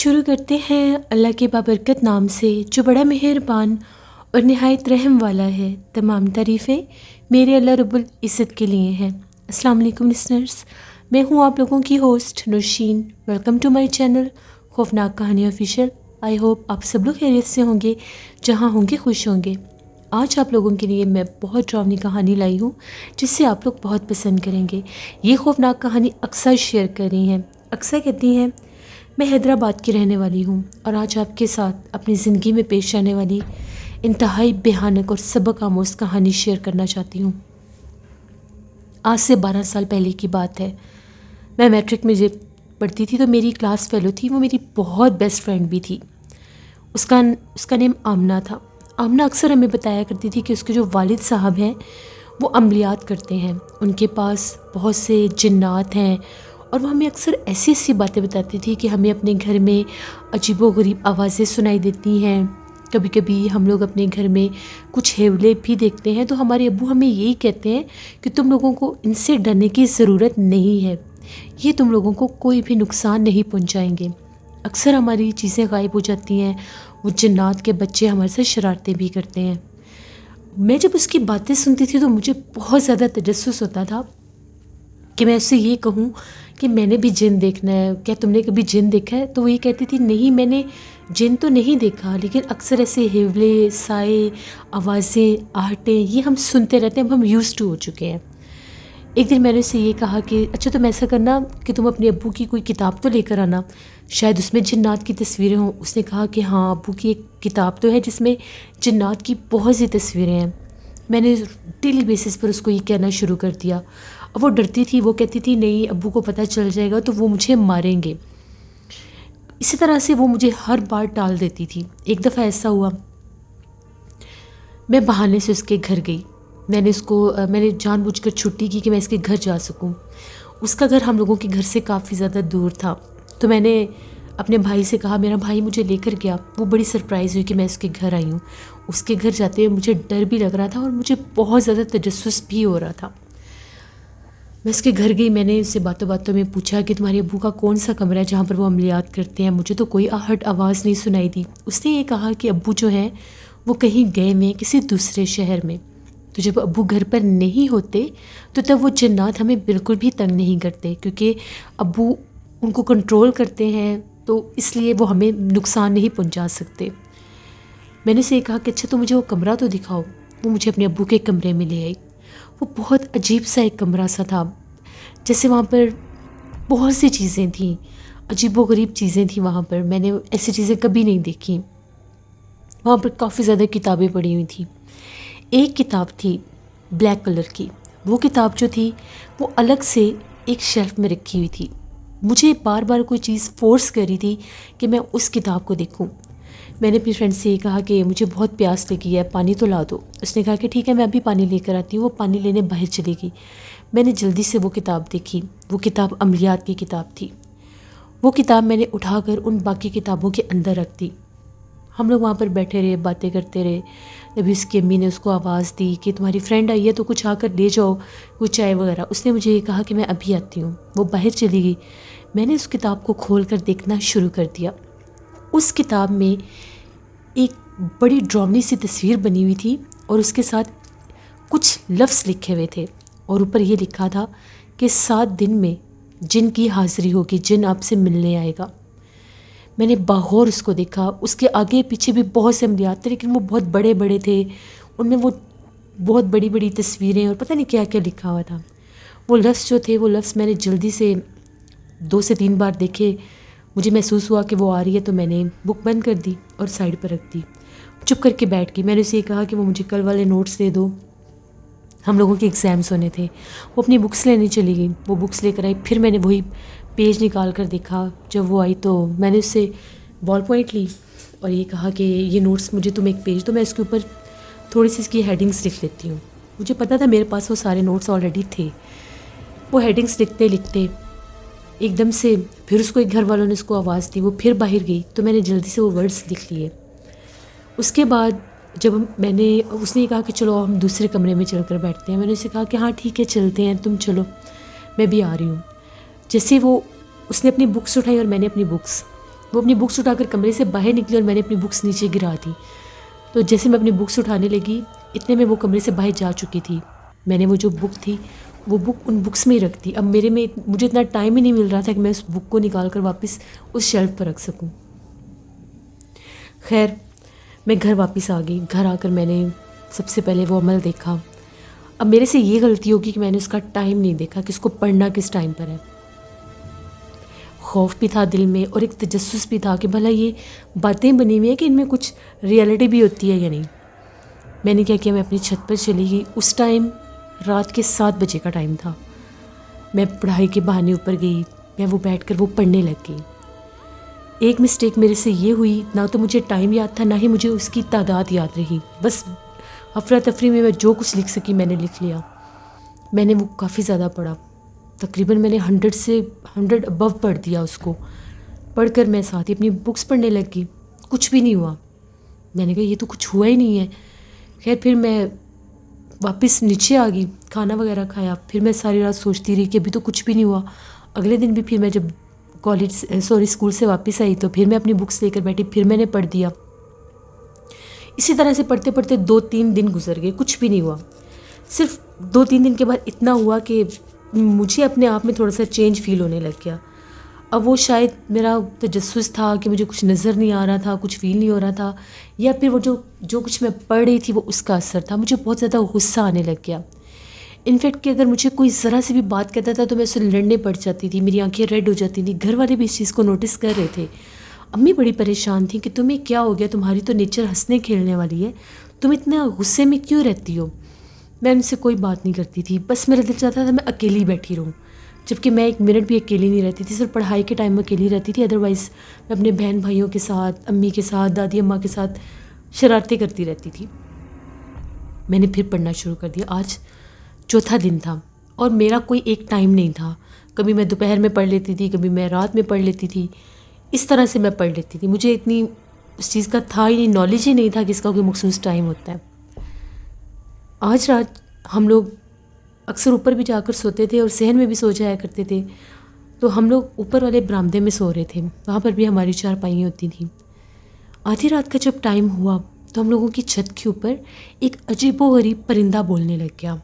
شروع کرتے ہیں اللہ کے بابرکت نام سے جو بڑا مہربان اور نہایت رحم والا ہے۔ تمام تعریفیں میرے اللہ رب العزت کے لیے ہیں۔ السلام علیکم لسنرز، میں ہوں آپ لوگوں کی ہوسٹ نورشین۔ ویلکم ٹو مائی چینل خوفناک کہانی آفیشیل۔ آئی ہوپ آپ سب لوگ خیریت سے ہوں گے، جہاں ہوں گے خوش ہوں گے۔ آج آپ لوگوں کے لیے میں بہت ڈراؤنی کہانی لائی ہوں جس سے آپ لوگ بہت پسند کریں گے۔ یہ خوفناک کہانی اکثر شیئر کر رہی ہیں، اکثر کہتی ہیں میں حیدرآباد کی رہنے والی ہوں اور آج آپ کے ساتھ اپنی زندگی میں پیش آنے والی انتہائی بھیانک اور سبق آموز کہانی شیئر کرنا چاہتی ہوں۔ آج سے 12 سال پہلے کی بات ہے۔ میں میٹرک میں جب پڑھتی تھی تو میری کلاس فیلو تھی، وہ میری بہت بیسٹ فرینڈ بھی تھی۔ اس کا نیم آمنہ تھا۔ آمنہ اکثر ہمیں بتایا کرتی تھی کہ اس کے جو والد صاحب ہیں وہ عملیات کرتے ہیں، ان کے پاس بہت سے جنات ہیں، اور وہ ہمیں اکثر ایسی باتیں بتاتی تھی کہ ہمیں اپنے گھر میں عجیب و غریب آوازیں سنائی دیتی ہیں۔ کبھی کبھی ہم لوگ اپنے گھر میں کچھ ہیولے بھی دیکھتے ہیں تو ہمارے ابو ہمیں یہی کہتے ہیں کہ تم لوگوں کو ان سے ڈرنے کی ضرورت نہیں ہے، یہ تم لوگوں کو کوئی بھی نقصان نہیں پہنچائیں گے۔ اکثر ہماری چیزیں غائب ہو جاتی ہیں، وہ جنات کے بچے ہمارے ساتھ شرارتیں بھی کرتے ہیں۔ میں جب اس کی باتیں سنتی تھی تو مجھے بہت زیادہ تجسس ہوتا تھا کہ میں اس سے یہ کہوں کہ میں نے بھی جن دیکھنا ہے، کیا تم نے کبھی جن دیکھا ہے؟ تو وہ یہ کہتی تھی نہیں، میں نے جن تو نہیں دیکھا، لیکن اکثر ایسے ہیولے، سائے، آوازیں، آہٹیں یہ ہم سنتے رہتے ہیں، ہم یوزڈ ٹو ہو چکے ہیں۔ ایک دن میں نے اسے یہ کہا کہ اچھا تم ایسا کرنا کہ تم اپنے ابو کی کوئی کتاب تو لے کر آنا، شاید اس میں جنات کی تصویریں ہوں۔ اس نے کہا کہ ہاں ابو کی ایک کتاب تو ہے جس میں جنات کی بہت سی تصویریں ہیں۔ میں نے ڈیلی بیسس پر اس کو یہ کہنا شروع کر دیا، اور وہ ڈرتی تھی، وہ کہتی تھی نہیں ابو کو پتہ چل جائے گا تو وہ مجھے ماریں گے۔ اسی طرح سے وہ مجھے ہر بار ٹال دیتی تھی۔ ایک دفعہ ایسا ہوا، میں بہانے سے اس کے گھر گئی، میں نے جان بوجھ کر چھٹی کی کہ میں اس کے گھر جا سکوں۔ اس کا گھر ہم لوگوں کے گھر سے کافی زیادہ دور تھا، تو میں نے اپنے بھائی سے کہا، میرا بھائی مجھے لے کر گیا۔ وہ بڑی سرپرائز ہوئی کہ میں اس کے گھر آئی ہوں۔ اس کے گھر جاتے ہوئے مجھے ڈر بھی لگ رہا تھا اور مجھے بہت زیادہ تجسس بھی ہو رہا تھا۔ میں اس کے گھر گئی، میں نے اس سے باتوں میں پوچھا کہ تمہارے ابو کا کون سا کمرہ ہے جہاں پر وہ عملیات کرتے ہیں؟ مجھے تو کوئی آہٹ آواز نہیں سنائی دی۔ اس نے یہ کہا کہ ابو جو ہیں وہ کہیں گئے میں کسی دوسرے شہر میں، تو جب ابو گھر پر نہیں ہوتے تو تب وہ جنات ہمیں بالکل بھی تنگ نہیں کرتے، کیونکہ ابو ان کو کنٹرول کرتے ہیں، تو اس لیے وہ ہمیں نقصان نہیں پہنچا سکتے۔ میں نے اسے یہ کہا کہ اچھا تو مجھے وہ کمرہ تو دکھاؤ۔ وہ مجھے اپنے ابو کے کمرے میں لے آئی۔ وہ بہت عجیب سا ایک کمرہ سا تھا، جیسے وہاں پر بہت سی چیزیں تھیں، عجیب و غریب چیزیں تھیں وہاں پر، میں نے ایسی چیزیں کبھی نہیں دیکھیں۔ وہاں پر کافی زیادہ کتابیں پڑھی ہوئی تھیں۔ ایک کتاب تھی بلیک کلر کی، وہ کتاب جو تھی وہ الگ سے ایک شیلف میں رکھی ہوئی تھی۔ مجھے بار بار کوئی چیز فورس کر رہی تھی کہ میں اس کتاب کو دیکھوں۔ میں نے اپنی فرینڈ سے یہ کہا کہ مجھے بہت پیاس لگی ہے، پانی تو لا دو۔ اس نے کہا کہ ٹھیک ہے میں ابھی پانی لے کر آتی ہوں۔ وہ پانی لینے باہر چلی گئی۔ میں نے جلدی سے وہ کتاب دیکھی، وہ کتاب عملیات کی کتاب تھی۔ وہ کتاب میں نے اٹھا کر ان باقی کتابوں کے اندر رکھ دی۔ ہم لوگ وہاں پر بیٹھے رہے، باتیں کرتے رہے۔ ابھی اس کی امی نے اس کو آواز دی کہ تمہاری فرینڈ آئی ہے تو کچھ آ کر لے جاؤ، کچھ چائے وغیرہ۔ اس نے مجھے یہ کہا کہ میں ابھی آتی ہوں۔ وہ باہر چلی گئی۔ میں نے اس کتاب کو کھول کر دیکھنا شروع کر دیا۔ اس کتاب میں ایک بڑی ڈراؤنی سی تصویر بنی ہوئی تھی اور اس کے ساتھ کچھ لفظ لکھے ہوئے تھے، اور اوپر یہ لکھا تھا کہ 7 دن میں جن کی حاضری ہوگی، جن آپ سے ملنے آئے گا۔ میں نے باغور اس کو دیکھا۔ اس کے آگے پیچھے بھی بہت سے عملیات تھے، لیکن وہ بہت بڑے بڑے تھے، ان میں وہ بہت بڑی بڑی تصویریں اور پتہ نہیں کیا کیا لکھا ہوا تھا۔ وہ لفظ جو تھے، وہ لفظ میں نے جلدی سے 2 سے 3 بار دیکھے۔ مجھے محسوس ہوا کہ وہ آ رہی ہے، تو میں نے بک بند کر دی اور سائڈ پر رکھ دی، چپ کر کے بیٹھ گئی۔ میں نے اسے یہ کہا کہ وہ مجھے کل والے نوٹس دے دو، ہم لوگوں کے ایگزامس ہونے تھے۔ وہ اپنی بکس لینے چلی گئی، وہ بکس لے کر آئی۔ پھر میں نے وہی پیج نکال کر دیکھا۔ جب وہ آئی تو میں نے اس سے بال پوائنٹ لی اور یہ کہا کہ یہ نوٹس مجھے تم ایک پیج، تو میں اس کے اوپر تھوڑی سی اس کی ہیڈنگس لکھ لیتی ہوں۔ مجھے پتا تھا میرے پاس وہ سارے نوٹس آلریڈی تھے۔ وہ ہیڈنگس لکھتے لکھتے ایک دم سے پھر اس کو ایک گھر والوں نے اس کو آواز دی، وہ پھر باہر گئی، تو میں نے جلدی سے وہ ورڈز لکھ لیے۔ اس کے بعد جب اس نے کہا کہ چلو ہم دوسرے کمرے میں چل کر بیٹھتے ہیں۔ میں نے اسے کہا کہ ہاں ٹھیک ہے چلتے ہیں، تم چلو میں بھی آ رہی ہوں۔ جیسے اس نے اپنی بکس اٹھائی اور میں نے اپنی بکس، وہ اپنی بکس اٹھا کر کمرے سے باہر نکلی اور میں نے اپنی بکس نیچے گرا دی. تو جیسے میں اپنی بکس اٹھانے لگی اتنے میں وہ کمرے سے باہر جا چکی تھی. میں نے وہ جو بک تھی وہ بک ان بکس میں ہی رکھ دی. اب مجھے اتنا ٹائم ہی نہیں مل رہا تھا کہ میں اس بک کو نکال کر واپس اس شیلف پر رکھ سکوں. خیر میں گھر واپس آ گئی. گھر آ کر میں نے سب سے پہلے وہ عمل دیکھا. اب میرے سے یہ غلطی ہوگی کہ میں نے اس کا ٹائم نہیں دیکھا کہ اس کو پڑھنا کس ٹائم پر ہے. خوف بھی تھا دل میں اور ایک تجسس بھی تھا کہ بھلا یہ باتیں بنی ہوئی ہیں کہ ان میں کچھ ریئلٹی بھی ہوتی ہے یا نہیں. میں نے کیا کیا، میں اپنی چھت پر چلی گئی. اس ٹائم رات کے 7 بجے کا ٹائم تھا. میں پڑھائی کے بہانے اوپر گئی. میں وہ بیٹھ کر وہ پڑھنے لگ گئی. ایک مسٹیک میرے سے یہ ہوئی، نہ تو مجھے ٹائم یاد تھا نہ ہی مجھے اس کی تعداد یاد رہی. بس افراتفری میں جو کچھ لکھ سکی میں نے لکھ لیا. میں نے وہ کافی زیادہ پڑھا. تقریباً میں نے 100 ابو پڑھ دیا اس کو. پڑھ کر میں ساتھ ہی اپنی بکس پڑھنے لگ گئی. کچھ بھی نہیں ہوا. میں نے کہا یہ تو کچھ ہوا ہی نہیں ہے. خیر پھر میں واپس نیچے آ گئی، کھانا وغیرہ کھایا. پھر میں ساری رات سوچتی رہی کہ ابھی تو کچھ بھی نہیں ہوا. اگلے دن بھی پھر میں جب اسکول سے واپس آئی تو پھر میں اپنی بکس لے کر بیٹھی. پھر میں نے پڑھ دیا. اسی طرح سے پڑھتے پڑھتے 2-3 دن گزر گئے. کچھ بھی نہیں ہوا. صرف 2-3 دن کے بعد اتنا ہوا کہ مجھے اپنے آپ میں تھوڑا سا چینج فیل ہونے لگ گیا. اب وہ شاید میرا تجسس تھا کہ مجھے کچھ نظر نہیں آ رہا تھا، کچھ فیل نہیں ہو رہا تھا، یا پھر وہ جو کچھ میں پڑھ رہی تھی وہ اس کا اثر تھا. مجھے بہت زیادہ غصہ آنے لگ گیا. انفیکٹ کہ اگر مجھے کوئی ذرا سی بھی بات کہتا تھا تو میں اسے لڑنے پڑ جاتی تھی. میری آنکھیں ریڈ ہو جاتی تھیں. گھر والے بھی اس چیز کو نوٹس کر رہے تھے. امی بڑی پریشان تھیں کہ تمہیں کیا ہو گیا، تمہاری تو نیچر ہنسنے کھیلنے والی ہے، تم اتنا غصے میں کیوں رہتی ہو. میں ان سے کوئی بات نہیں کرتی تھی. بس میرا دل چاہتا تھا میں اکیلی بیٹھی رہوں. جبکہ میں 1 منٹ بھی اکیلی نہیں رہتی تھی. صرف پڑھائی کے ٹائم میں اکیلی رہتی تھی. ادروائز میں اپنے بہن بھائیوں کے ساتھ، امی کے ساتھ، دادی اماں کے ساتھ شرارتیں کرتی رہتی تھی. میں نے پھر پڑھنا شروع کر دیا. آج چوتھا دن تھا اور میرا کوئی ایک ٹائم نہیں تھا. کبھی میں دوپہر میں پڑھ لیتی تھی، کبھی میں رات میں پڑھ لیتی تھی. اس طرح سے میں پڑھ لیتی تھی. مجھے اتنی اس چیز کا تھا ہی نہیں، نالج ہی نہیں تھا کہ اس کا کوئی مخصوص ٹائم ہوتا ہے. آج رات ہم لوگ اکثر اوپر بھی جا کر سوتے تھے اور صحن میں بھی سو جایا کرتے تھے. تو ہم لوگ اوپر والے برآمدے میں سو رہے تھے. وہاں پر بھی ہماری چارپائیاں ہوتی تھیں. آدھی رات کا جب ٹائم ہوا تو ہم لوگوں کی چھت کے اوپر ایک عجیب و غریب پرندہ بولنے لگ گیا.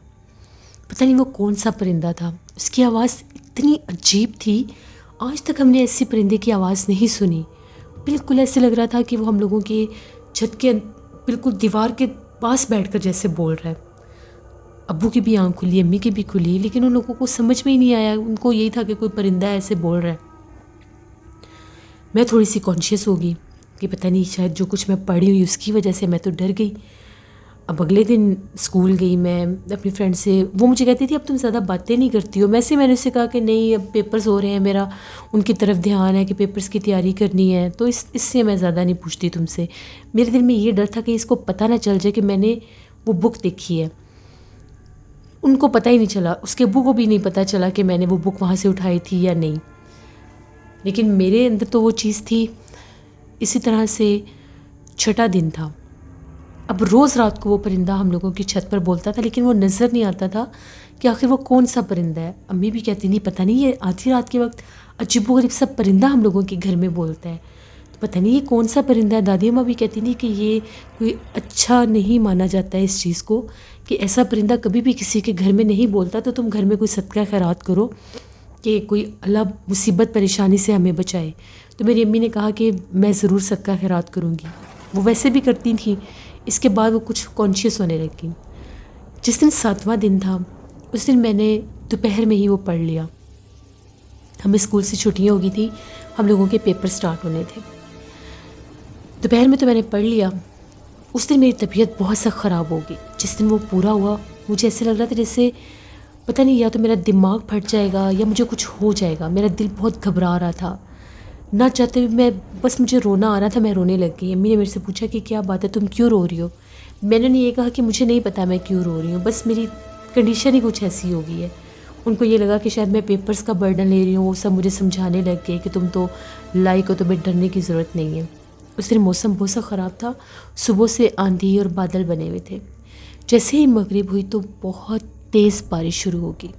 پتہ نہیں وہ کون سا پرندہ تھا. اس کی آواز اتنی عجیب تھی، آج تک ہم نے ایسی پرندے کی آواز نہیں سنی. بالکل ایسے لگ رہا تھا کہ وہ ہم لوگوں کے چھت کے بالکل دیوار کے پاس بیٹھ کر جیسے بول رہا ہے. ابو کی بھی آنکھ کھلی، امی کی بھی کھلی، لیکن ان لوگوں کو سمجھ میں ہی نہیں آیا. ان کو یہی تھا کہ کوئی پرندہ ایسے بول رہا ہے. میں تھوڑی سی کانشیس ہو گئی کہ پتہ نہیں شاید جو کچھ میں پڑھی ہوئی اس کی وجہ سے میں تو ڈر گئی. اب اگلے دن اسکول گئی میں اپنی فرینڈ سے. وہ مجھے کہتی تھی اب تم زیادہ باتیں نہیں کرتی ہو. میں نے اس سے کہا کہ نہیں، اب پیپرز ہو رہے ہیں، میرا ان کی طرف دھیان ہے کہ پیپرز کی تیاری کرنی ہے، تو اس سے میں زیادہ نہیں پوچھتی تم سے. میرے دل میں یہ ڈر تھا کہ اس کو پتہ نہ چل جائے کہ میں نے وہ بک دیکھی ہے. ان کو پتہ ہی نہیں چلا، اس کے ابو کو بھی نہیں پتہ چلا کہ میں نے وہ بک وہاں سے اٹھائی تھی یا نہیں. لیکن میرے اندر تو وہ چیز تھی. اسی طرح سے 6واں دن تھا. اب روز رات کو وہ پرندہ ہم لوگوں کی چھت پر بولتا تھا، لیکن وہ نظر نہیں آتا تھا کہ آخر وہ کون سا پرندہ ہے. امی بھی کہتی نہیں پتہ نہیں، یہ آدھی رات کے وقت عجیب و غریب سا پرندہ ہم لوگوں کے گھر میں بولتا ہے، تو پتہ نہیں یہ کون سا پرندہ ہے. دادی اماں بھی کہتی نہیں کہ یہ کوئی اچھا نہیں مانا جاتا ہے اس چیز کو کہ ایسا پرندہ کبھی بھی کسی کے گھر میں نہیں بولتا. تو تم گھر میں کوئی صدقہ خیرات کرو کہ کوئی اللہ مصیبت پریشانی سے ہمیں بچائے. تو میری امی نے کہا کہ میں ضرور صدقہ خیرات کروں گی. وہ ویسے بھی کرتی تھیں. اس کے بعد وہ کچھ کانشیس ہونے لگی. جس دن 7واں دن تھا اس دن میں نے دوپہر میں ہی وہ پڑھ لیا. ہمیں اسکول سے چھٹیاں ہو گئی تھیں، ہم لوگوں کے پیپر سٹارٹ ہونے تھے. دوپہر میں تو میں نے پڑھ لیا. اس دن میری طبیعت بہت سخت خراب ہو گئی. جس دن وہ پورا ہوا مجھے ایسے لگ رہا تھا جیسے پتہ نہیں یا تو میرا دماغ پھٹ جائے گا یا مجھے کچھ ہو جائے گا. میرا دل بہت گھبرا رہا تھا. نہ چاہتے ہوئے بس مجھے رونا آ رہا تھا. میں رونے لگ گئی. امی نے میرے سے پوچھا کہ کیا بات ہے، تم کیوں رو رہی ہو. میں نے یہ کہا کہ مجھے نہیں پتا میں کیوں رو رہی ہوں، بس میری کنڈیشن ہی کچھ ایسی ہو گئی ہے. ان کو یہ لگا کہ شاید میں پیپرز کا برڈن لے رہی ہوں. وہ سب مجھے سمجھانے لگ گئے کہ تم تو لائق ہو، تمہیں ڈرنے کی ضرورت نہیں ہے. اس دن موسم بہت سا خراب تھا. صبح سے آندھی اور بادل بنے ہوئے تھے. جیسے ہی مغرب ہوئی تو بہت تیز بارش شروع ہو گئی.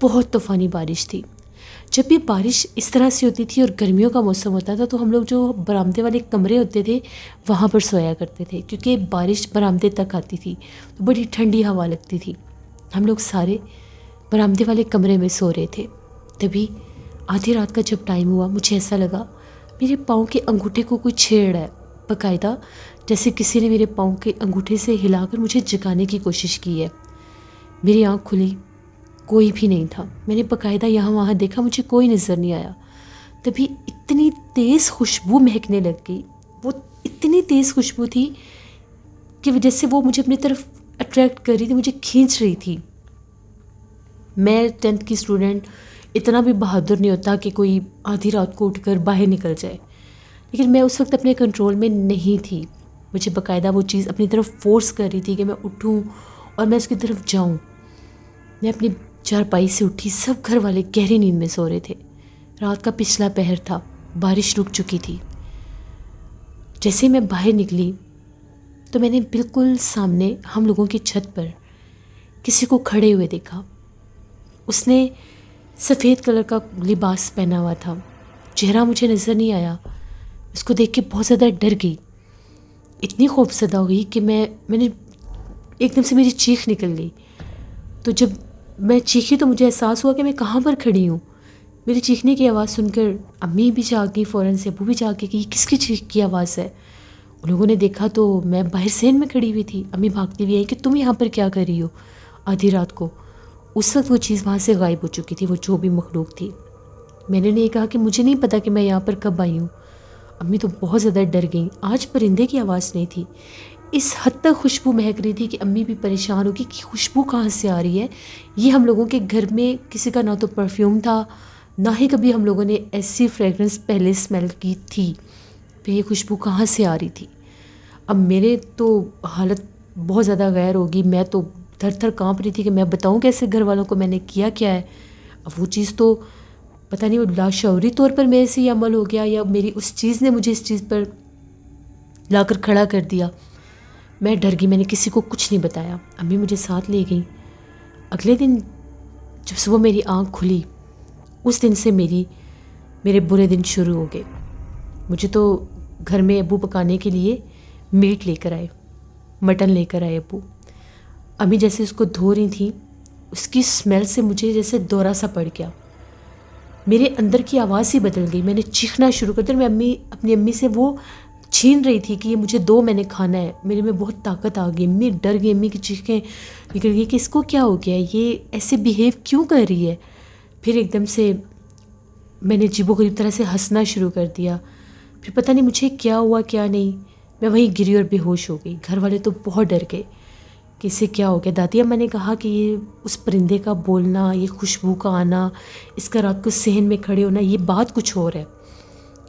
بہت طوفانی بارش تھی. جب بھی بارش اس طرح سے ہوتی تھی اور گرمیوں کا موسم ہوتا تھا تو ہم لوگ جو برآمدے والے کمرے ہوتے تھے وہاں پر سویا کرتے تھے، کیونکہ بارش برآمدے تک آتی تھی تو بڑی ٹھنڈی ہوا لگتی تھی۔ ہم لوگ سارے برآمدے والے کمرے میں سو رہے تھے۔ تبھی آدھی رات کا جب ٹائم ہوا، مجھے ایسا لگا میرے پاؤں کے انگوٹھے کو کوئی چھیڑ رہا ہے، باقاعدہ جیسے کسی نے میرے پاؤں کے انگوٹھے سے ہلا کر مجھے جگانے کی کوشش کی ہے۔ میری آنکھ کھلی، کوئی بھی نہیں تھا۔ میں نے باقاعدہ یہاں وہاں دیکھا، مجھے کوئی نظر نہیں آیا۔ تبھی اتنی تیز خوشبو مہکنے لگ گئی، وہ اتنی تیز خوشبو تھی کہ جیسے وہ مجھے اپنی طرف اٹریکٹ کر رہی تھی، مجھے کھینچ رہی تھی۔ میں 10th کی اسٹوڈنٹ، اتنا بھی بہادر نہیں ہوتا کہ کوئی آدھی رات کو اٹھ کر باہر نکل جائے، لیکن میں اس وقت اپنے کنٹرول میں نہیں تھی۔ مجھے باقاعدہ وہ چیز اپنی طرف فورس کر رہی تھی کہ میں اٹھوں اور میں اس کی طرف جاؤں۔ میں اپنی چارپائی سے اٹھی، سب گھر والے گہری نیند میں سو رہے تھے۔ رات کا پچھلا پہر تھا، بارش رک چکی تھی۔ جیسے میں باہر نکلی تو میں نے بالکل سامنے ہم لوگوں کی چھت پر کسی کو کھڑے ہوئے دیکھا۔ اس نے سفید کلر کا لباس پہنا ہوا تھا، چہرہ مجھے نظر نہیں آیا۔ اس کو دیکھ کے بہت زیادہ ڈر گئی، اتنی خوفزدہ ہو گئی کہ میں نے ایک دم سے میری چیخ نکل گئی۔ تو جب میں چیخی تو مجھے احساس ہوا کہ میں کہاں پر کھڑی ہوں۔ میری چیخنے کی آواز سن کر امی بھی جاگ گئی فوراً سے، ابو بھی جاگ گئے کہ یہ کس کی چیخ کی آواز ہے۔ ان لوگوں نے دیکھا تو میں باہر صحن میں کھڑی ہوئی تھی۔ امی بھاگتی ہوئی آئی کہ تم یہاں پر کیا کر رہی ہو آدھی رات کو۔ اس وقت وہ چیز وہاں سے غائب ہو چکی تھی، وہ جو بھی مخلوق تھی۔ میں نے یہ کہا کہ مجھے نہیں پتا کہ میں یہاں پر کب آئی ہوں۔ امی تو بہت زیادہ ڈر گئیں۔ آج پرندے کی آواز نہیں تھی، اس حد تک خوشبو مہک رہی تھی کہ امی بھی پریشان ہوگی کہ خوشبو کہاں سے آ رہی ہے۔ یہ ہم لوگوں کے گھر میں کسی کا نہ تو پرفیوم تھا، نہ ہی کبھی ہم لوگوں نے ایسی فریگرنس پہلے اسمیل کی تھی، پھر یہ خوشبو کہاں سے آ رہی تھی۔ اب میرے تو حالت بہت زیادہ غیر ہوگی، میں تو تھر تھر کانپ رہی تھی کہ میں بتاؤں کیسے گھر والوں کو میں نے کیا کیا ہے۔ اب وہ چیز تو پتہ نہیں، وہ لاشعوری طور پر میرے سے یہ عمل ہو گیا یا میری اس چیز نے مجھے اس چیز پر لا کر کھڑا کر دیا۔ میں ڈر گئی، میں نے کسی کو کچھ نہیں بتایا۔ امی مجھے ساتھ لے گئیں۔ اگلے دن جب صبح میری آنکھ کھلی، اس دن سے میرے برے دن شروع ہو گئے۔ مجھے تو گھر میں ابو پکانے کے لیے میٹ لے کر آئے، مٹن لے کر آئے ابو۔ امی جیسے اس کو دھو رہی تھیں، اس کی اسمیل سے مجھے جیسے دورہ سا پڑ گیا، میرے اندر کی آواز ہی بدل گئی۔ میں نے چیخنا شروع کر دیا۔ میں اپنی امی سے وہ چھین رہی تھی کہ یہ مجھے دو، میں نے کھانا ہے۔ میرے میں بہت طاقت آ گئی، امی ڈر گئی، امی کی چیخیں نکل گئی کہ اس کو کیا ہو گیا، یہ ایسے بیہیو کیوں کر رہی ہے۔ پھر ایک دم سے میں نے عجیب و غریب طرح سے ہنسنا شروع کر دیا۔ پھر پتہ نہیں مجھے کیا ہوا کیا نہیں، میں وہیں گری اور بے ہوش ہو گئی۔ گھر والے تو بہت ڈر گئے کہ اسے کیا ہو گیا۔ دادی اماں نے کہا کہ یہ اس پرندے کا بولنا، یہ خوشبو کا آنا، اس کا رات کو صحن میں کھڑے ہونا، یہ بات کچھ اور ہے،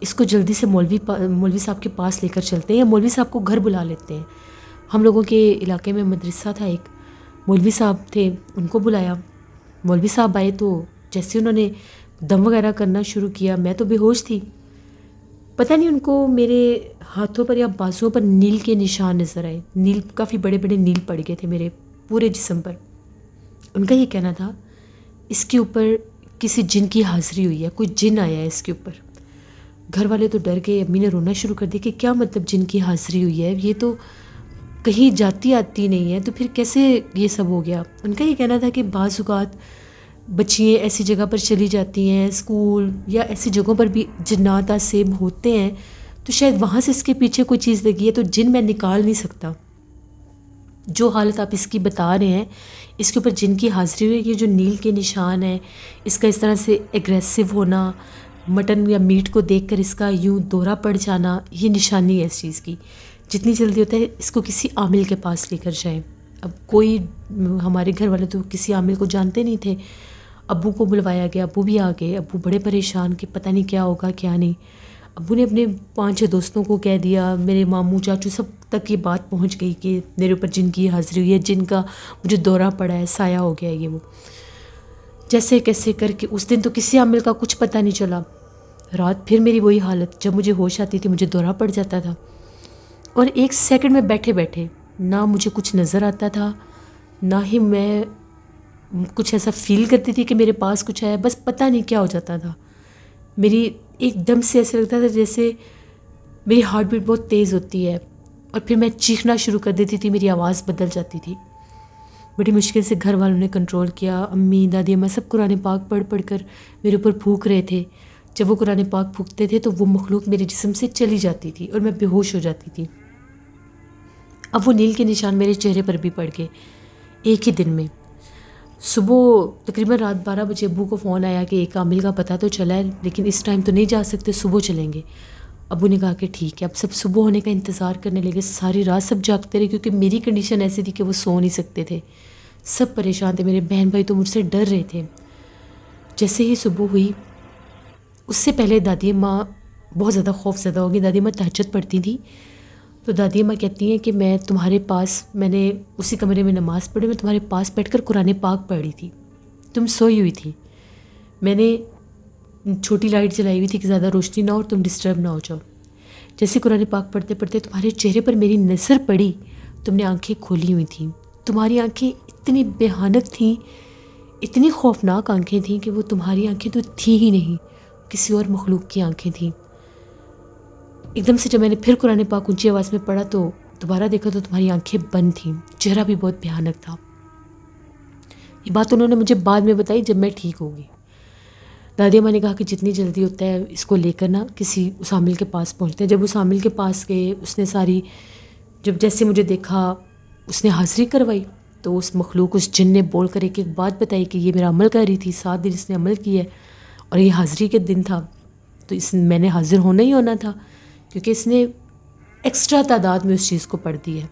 اس کو جلدی سے مولوی صاحب کے پاس لے کر چلتے ہیں یا مولوی صاحب کو گھر بلا لیتے ہیں۔ ہم لوگوں کے علاقے میں مدرسہ تھا ایک، مولوی صاحب تھے، ان کو بلایا۔ مولوی صاحب آئے تو جیسے انہوں نے دم وغیرہ کرنا شروع کیا، میں تو بے ہوش تھی۔ پتہ نہیں ان کو میرے ہاتھوں پر یا بازوؤں پر نیل کے نشان نظر آئے، نیل، کافی بڑے بڑے نیل پڑ گئے تھے میرے پورے جسم پر۔ ان کا یہ کہنا تھا اس کے اوپر کسی جن کی حاضری ہوئی ہے، کوئی جن آیا ہے اس کے اوپر۔ گھر والے تو ڈر گئے، امی نے رونا شروع کر دیا کہ کیا مطلب جن کی حاضری ہوئی ہے، یہ تو کہیں جاتی آتی نہیں ہے، تو پھر کیسے یہ سب ہو گیا۔ ان کا یہ کہنا تھا کہ بعض اوقات بچیاں ایسی جگہ پر چلی جاتی ہیں، اسکول یا ایسی جگہوں پر بھی جنات آسیب ہوتے ہیں، تو شاید وہاں سے اس کے پیچھے کوئی چیز لگی ہے، تو جن میں نکال نہیں سکتا۔ جو حالت آپ اس کی بتا رہے ہیں، اس کے اوپر جن کی حاضری ہوئی، یہ جو نیل کے نشان ہے، اس کا اس طرح سے ایگریسو ہونا، مٹن یا میٹ کو دیکھ کر اس کا یوں دورہ پڑ جانا، یہ نشانی ہے اس چیز کی۔ جتنی جلدی ہوتا ہے اس کو کسی عامل کے پاس لے کر جائیں۔ اب کوئی، ہمارے گھر والے تو کسی عامل کو جانتے نہیں تھے۔ ابو کو بلوایا گیا، ابو بھی آ گئے۔ ابو بڑے پریشان کہ پتہ نہیں کیا ہوگا کیا نہیں۔ ابو نے اپنے 5-6 دوستوں کو کہہ دیا، میرے ماموں چاچو سب تک یہ بات پہنچ گئی کہ میرے اوپر جن کی حاضری ہوئی ہے، جن کا مجھے دورہ پڑا ہے، سایہ ہو گیا ہے یہ وہ۔ جیسے کیسے کر کے اس دن تو کسی عامل کا کچھ پتہ نہیں چلا۔ رات پھر میری وہی حالت، جب مجھے ہوش آتی تھی مجھے دورہ پڑ جاتا تھا، اور 1 سیکنڈ میں بیٹھے بیٹھے نہ مجھے کچھ نظر آتا تھا، نہ ہی میں کچھ ایسا فیل کرتی تھی کہ میرے پاس کچھ ہے، بس پتہ نہیں کیا ہو جاتا تھا. میری ایک دم سے ایسا لگتا تھا جیسے میری ہارٹ بیٹ بہت تیز ہوتی ہے، اور پھر میں چیخنا شروع کر دیتی تھی، میری آواز بدل جاتی تھی. بڑی مشکل سے گھر والوں نے کنٹرول کیا. امی، دادی اماں سب قرآن پاک پڑھ پڑھ کر میرے اوپر پھونک رہے تھے. جب وہ قرآن پاک پھونکتے تھے تو وہ مخلوق میرے جسم سے چلی جاتی تھی اور میں بے ہوش ہو جاتی تھی. اب وہ نیل کے نشان میرے چہرے پر بھی پڑ گئے ایک ہی دن میں. صبح تقریباً رات 12 بجے ابو کو فون آیا کہ ایک عامل کا پتہ تو چلا ہے، لیکن اس ٹائم تو نہیں جا سکتے، صبح چلیں گے. ابو نے کہا کہ ٹھیک ہے. اب سب صبح ہونے کا انتظار کرنے لگے. ساری رات سب جاگتے رہے کیونکہ میری کنڈیشن ایسی تھی کہ وہ سو نہیں سکتے تھے. سب پریشان تھے. میرے بہن بھائی تو مجھ سے ڈر رہے تھے. جیسے ہی صبح ہوئی، اس سے پہلے دادی اماں بہت زیادہ خوف زدہ ہو گئی. دادی اماں تہجد پڑھتی تھیں، تو دادی اماں کہتی ہیں کہ میں تمہارے پاس، میں نے اسی کمرے میں نماز پڑھی، میں تمہارے پاس بیٹھ کر قرآن پاک پڑھ رہی تھی، تم سوئی ہوئی تھی. میں نے چھوٹی لائٹ جلائی ہوئی تھی کہ زیادہ روشنی نہ ہو اور تم ڈسٹرب نہ ہو جاؤ. جیسے قرآن پاک پڑھتے پڑھتے تمہارے چہرے پر میری نظر پڑی، تم نے آنکھیں کھولی ہوئی تھیں. تمہاری آنکھیں اتنی بھیانک تھیں، اتنی خوفناک آنکھیں تھیں کہ وہ تمہاری آنکھیں تو تھیں ہی نہیں، کسی اور مخلوق کی آنکھیں تھیں. ایک دم سے جب میں نے پھر قرآن پاک اونچی آواز میں پڑھا تو دوبارہ دیکھا تو تمہاری آنکھیں بند تھیں، چہرہ بھی بہت بھیانک تھا. یہ بات انہوں نے مجھے بعد میں بتائی جب میں ٹھیک ہو گئی. دادی اماں نے کہا کہ جتنی جلدی ہوتا ہے اس کو لے کر نا کسی اس عامل کے پاس پہنچتے ہیں. جب اس عامل کے پاس گئے، اس نے ساری، جب جیسے مجھے دیکھا اس نے حاضری کروائی، تو اس مخلوق، اس جن نے بول کر ایک ایک بات بتائی کہ یہ میرا عمل کر رہی تھی، 7 دن اس نے عمل کیا ہے اور یہ حاضری کے دن تھا، تو میں نے حاضر ہونا ہی ہونا تھا کیونکہ اس نے ایکسٹرا تعداد میں اس چیز کو پڑھ دی ہے.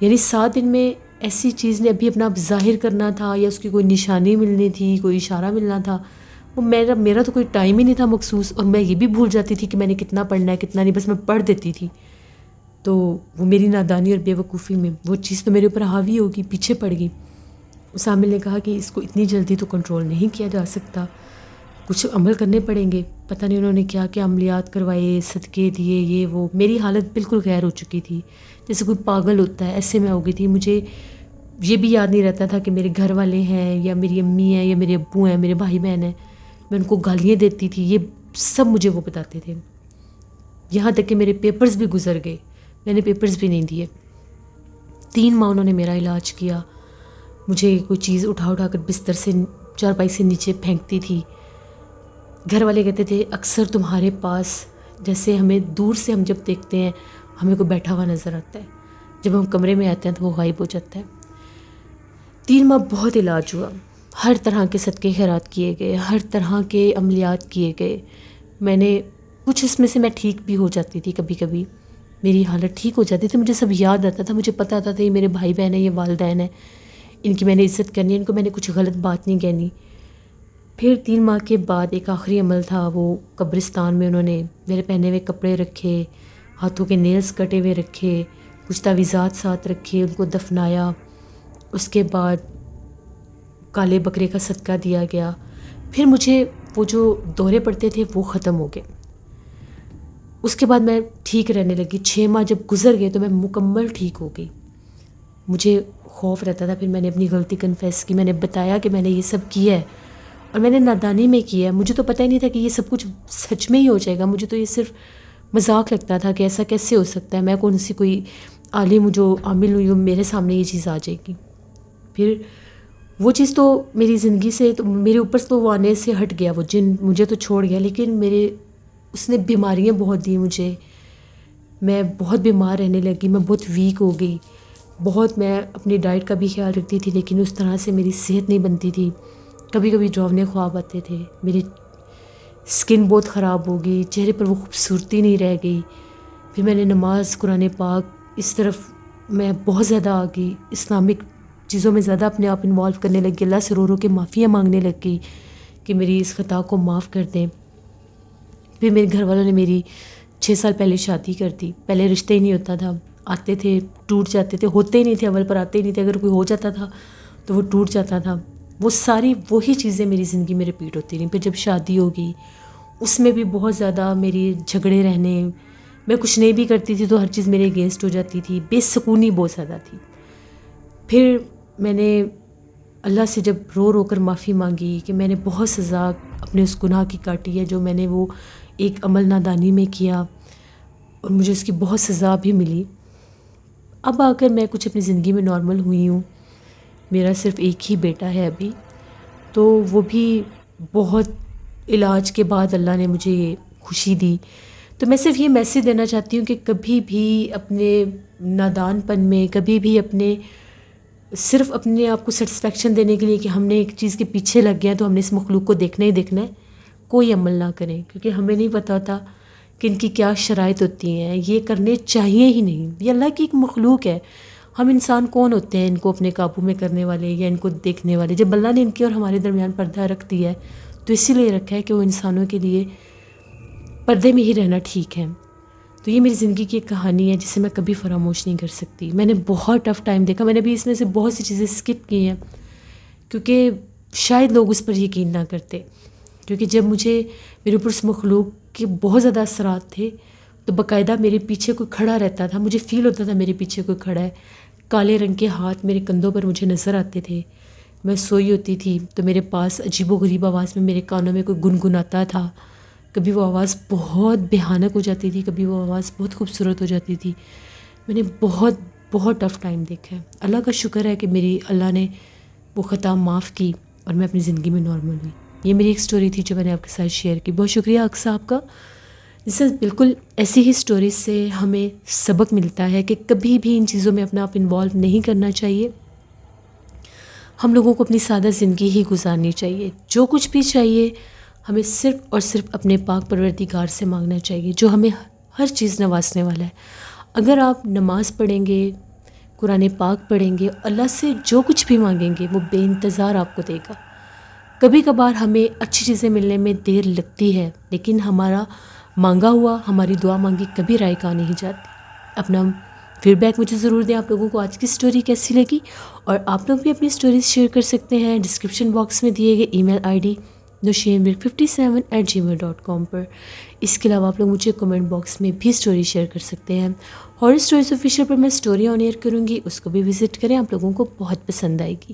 یعنی 7 دن میں ایسی چیز نے ابھی اپنا ظاہر کرنا تھا یا اس کی کوئی نشانی ملنی تھی، کوئی اشارہ ملنا تھا. وہ میرا تو کوئی ٹائم ہی نہیں تھا مخصوص، اور میں یہ بھی بھول جاتی تھی کہ میں نے کتنا پڑھنا ہے کتنا نہیں، بس میں پڑھ دیتی تھی. تو وہ میری نادانی اور بے وقوفی میں وہ چیز تو میرے اوپر حاوی ہوگی، پیچھے پڑ گئی. اس عامل نے کہا کہ اس کو اتنی جلدی تو کنٹرول نہیں کیا جا سکتا، کچھ عمل کرنے پڑیں گے. پتہ نہیں انہوں نے کیا کیا عملیات کروائے، صدقے دیے، یہ وہ. میری حالت بالکل غیر ہو چکی تھی، جیسے کوئی پاگل ہوتا ہے، ایسے میں ہو گئی تھی. مجھے یہ بھی یاد نہیں رہتا تھا کہ میرے گھر والے ہیں یا میری امی ہیں یا میرے ابو ہیں، میرے بھائی بہن ہیں. میں ان کو گالیاں دیتی تھی، یہ سب مجھے وہ بتاتے تھے. یہاں تک کہ میرے پیپرز بھی گزر گئے، میں نے پیپرز بھی نہیں دیے. 3 ماہ انہوں نے میرا علاج کیا. مجھے کوئی چیز اٹھا اٹھا کر بستر سے، چارپائی سے نیچے پھینکتی تھی. گھر والے کہتے تھے اکثر تمہارے پاس، جیسے ہمیں دور سے ہم جب دیکھتے ہیں ہمیں کوئی بیٹھا ہوا نظر آتا ہے، جب ہم کمرے میں آتے ہیں تو وہ غائب ہو جاتا ہے. 3 ماہ بہت علاج ہوا، ہر طرح کے صدقے خیرات کیے گئے، ہر طرح کے عملیات کیے گئے. میں نے کچھ اس میں سے میں ٹھیک بھی ہو جاتی تھی، کبھی کبھی میری حالت ٹھیک ہو جاتی تھی. مجھے سب یاد آتا تھا، مجھے پتہ آتا تھا یہ میرے بھائی بہن ہیں، یہ والدین ہیں، ان کی میں نے عزت کرنی ہے، ان کو میں نے کچھ غلط بات نہیں کہنی. پھر 3 ماہ کے بعد ایک آخری عمل تھا، وہ قبرستان میں انہوں نے میرے پہنے ہوئے کپڑے رکھے، ہاتھوں کے نیلز کٹے ہوئے رکھے، کچھ تعویذات ساتھ رکھے، ان کو دفنایا. اس کے بعد کالے بکرے کا صدقہ دیا گیا. پھر مجھے وہ جو دورے پڑتے تھے وہ ختم ہو گئے. اس کے بعد میں ٹھیک رہنے لگی. 6 ماہ جب گزر گئے تو میں مکمل ٹھیک ہو گئی. مجھے خوف رہتا تھا. پھر میں نے اپنی غلطی کنفیس کی، میں نے بتایا کہ میں نے یہ سب کیا ہے اور میں نے نادانی میں کیا ہے. مجھے تو پتہ ہی نہیں تھا کہ یہ سب کچھ سچ میں ہی ہو جائے گا. مجھے تو یہ صرف مذاق لگتا تھا کہ ایسا کیسے ہو سکتا ہے، میں کون سی کوئی عالم جو عامل ہوئی ہوں، میرے سامنے یہ چیز آ جائے گی. پھر وہ چیز تو میری زندگی سے، تو میرے اوپر سے تو وہ آنے سے ہٹ گیا، وہ جن مجھے تو چھوڑ گیا. لیکن اس نے بیماریاں بہت دی مجھے. میں بہت بیمار رہنے لگی، میں بہت ویک ہو گئی. میں اپنی ڈائٹ کا بھی خیال رکھتی تھی لیکن اس طرح سے میری صحت نہیں بنتی تھی. کبھی کبھی ڈراؤنے خواب آتے تھے. میری اسکن بہت خراب ہو گئی، چہرے پر وہ خوبصورتی نہیں رہ گئی. پھر میں نے نماز، قرآن پاک، اس طرف میں بہت زیادہ آ گئی. اسلامک چیزوں میں زیادہ اپنے آپ انوالو کرنے لگی. اللہ سے رو رو کے معافیاں مانگنے لگ گئی کہ میری اس خطا کو معاف کر دیں. پھر میرے گھر والوں نے میری 6 سال پہلے شادی کر دی. پہلے رشتے ہی نہیں ہوتا تھا، آتے تھے ٹوٹ جاتے تھے، ہوتے ہی نہیں تھے، اول پر آتے ہی نہیں تھے. اگر کوئی ہو جاتا تھا تو وہ ٹوٹ جاتا تھا. وہ ساری وہی چیزیں میری زندگی میں رپیٹ ہوتی رہیں. پھر جب شادی ہو گئی اس میں بھی بہت زیادہ میری جھگڑے رہنے. میں کچھ نہیں بھی کرتی تھی تو ہر چیز میرے اگینسٹ ہو جاتی تھی. بے سکونی بہت زیادہ تھی. پھر میں نے اللہ سے جب رو رو کر معافی مانگی کہ میں نے بہت سزا اپنے اس گناہ کی کاٹی ہے جو میں نے وہ ایک عمل نادانی میں کیا، اور مجھے اس کی بہت سزا بھی ملی، اب آ کر میں کچھ اپنی زندگی میں نارمل ہوئی ہوں. میرا صرف ایک ہی بیٹا ہے ابھی، تو وہ بھی بہت علاج کے بعد اللہ نے مجھے یہ خوشی دی. تو میں صرف یہ میسیج دینا چاہتی ہوں کہ کبھی بھی اپنے نادان پن میں، کبھی بھی صرف اپنے آپ کو سیٹسفیکشن دینے کے لیے کہ ہم نے ایک چیز کے پیچھے لگ گئے ہیں تو ہم نے اس مخلوق کو دیکھنا ہی دیکھنا ہے، کوئی عمل نہ کریں، کیونکہ ہمیں نہیں پتہ ہوتا کہ ان کی کیا شرائط ہوتی ہیں. یہ کرنے چاہیے ہی نہیں. یہ اللہ کی ایک مخلوق ہے. ہم انسان کون ہوتے ہیں ان کو اپنے قابو میں کرنے والے یا ان کو دیکھنے والے؟ جب اللہ نے ان کے اور ہمارے درمیان پردہ رکھ دیا ہے تو اسی لیے رکھا ہے کہ وہ انسانوں کے لیے پردے میں ہی رہنا ٹھیک ہے. تو یہ میری زندگی کی ایک کہانی ہے جسے میں کبھی فراموش نہیں کر سکتی. میں نے بہت ٹف ٹائم دیکھا. میں نے بھی اس میں سے بہت سی چیزیں اسکپ کی ہیں کیونکہ شاید لوگ اس پر یقین نہ کرتے، کیونکہ جب مجھے میرے اوپر اس مخلوق کے بہت زیادہ اثرات تھے تو باقاعدہ میرے پیچھے کوئی کھڑا رہتا تھا. مجھے فیل ہوتا تھا میرے پیچھے کوئی کھڑا ہے. کالے رنگ کے ہاتھ میرے کندھوں پر مجھے نظر آتے تھے. میں سوئی ہوتی تھی تو میرے پاس عجیب و غریب آواز میں میرے کانوں میں کوئی گنگناتا تھا. کبھی وہ آواز بہت بھیانک ہو جاتی تھی، کبھی وہ آواز بہت خوبصورت ہو جاتی تھی. میں نے بہت بہت ٹف ٹائم دیکھا ہے. اللہ کا شکر ہے کہ میری اللہ نے وہ خطا معاف کی اور میں اپنی زندگی میں نارمل ہوئی. یہ میری ایک سٹوری تھی جو میں نے آپ کے ساتھ شیئر کی. بہت شکریہ اقصیٰ آپ کا. اس سے بالکل ایسی ہی سٹوریز سے ہمیں سبق ملتا ہے کہ کبھی بھی ان چیزوں میں اپنا آپ انوالو نہیں کرنا چاہیے. ہم لوگوں کو اپنی سادہ زندگی ہی گزارنی چاہیے. جو کچھ بھی چاہیے ہمیں صرف اور صرف اپنے پاک پروردگار سے مانگنا چاہیے جو ہمیں ہر چیز نوازنے والا ہے. اگر آپ نماز پڑھیں گے، قرآن پاک پڑھیں گے، اللہ سے جو کچھ بھی مانگیں گے وہ بے انتظار آپ کو دے گا. کبھی کبھار ہمیں اچھی چیزیں ملنے میں دیر لگتی ہے، لیکن ہمارا مانگا ہوا، ہماری دعا مانگی کبھی رائے کا نہیں جاتی. اپنا فیڈ بیک مجھے ضرور دیں آپ لوگوں کو آج کی سٹوری کیسی لگی، اور آپ لوگ بھی اپنی سٹوریز شیئر کر سکتے ہیں ڈسکرپشن باکس میں دیے گئے ای میل آئی ڈی nushinmilk57@gmail.com پر. اس کے علاوہ آپ لوگ مجھے کمنٹ باکس میں بھی سٹوری شیئر کر سکتے ہیں. ہارر اسٹوریز آفیشیل پر میں سٹوری آن ایئر کروں گی، اس کو بھی وزٹ کریں، آپ لوگوں کو بہت پسند آئے گی.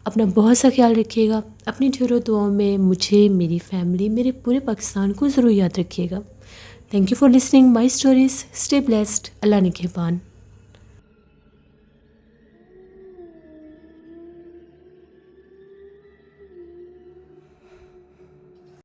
اپنا بہت سا خیال رکھیے گا. اپنی ڈھیروں دعاؤں میں مجھے، میری فیملی، میرے پورے پاکستان کو ضرور یاد رکھیے گا. Thank you for listening my stories. Stay blessed. اللہ نگہبان.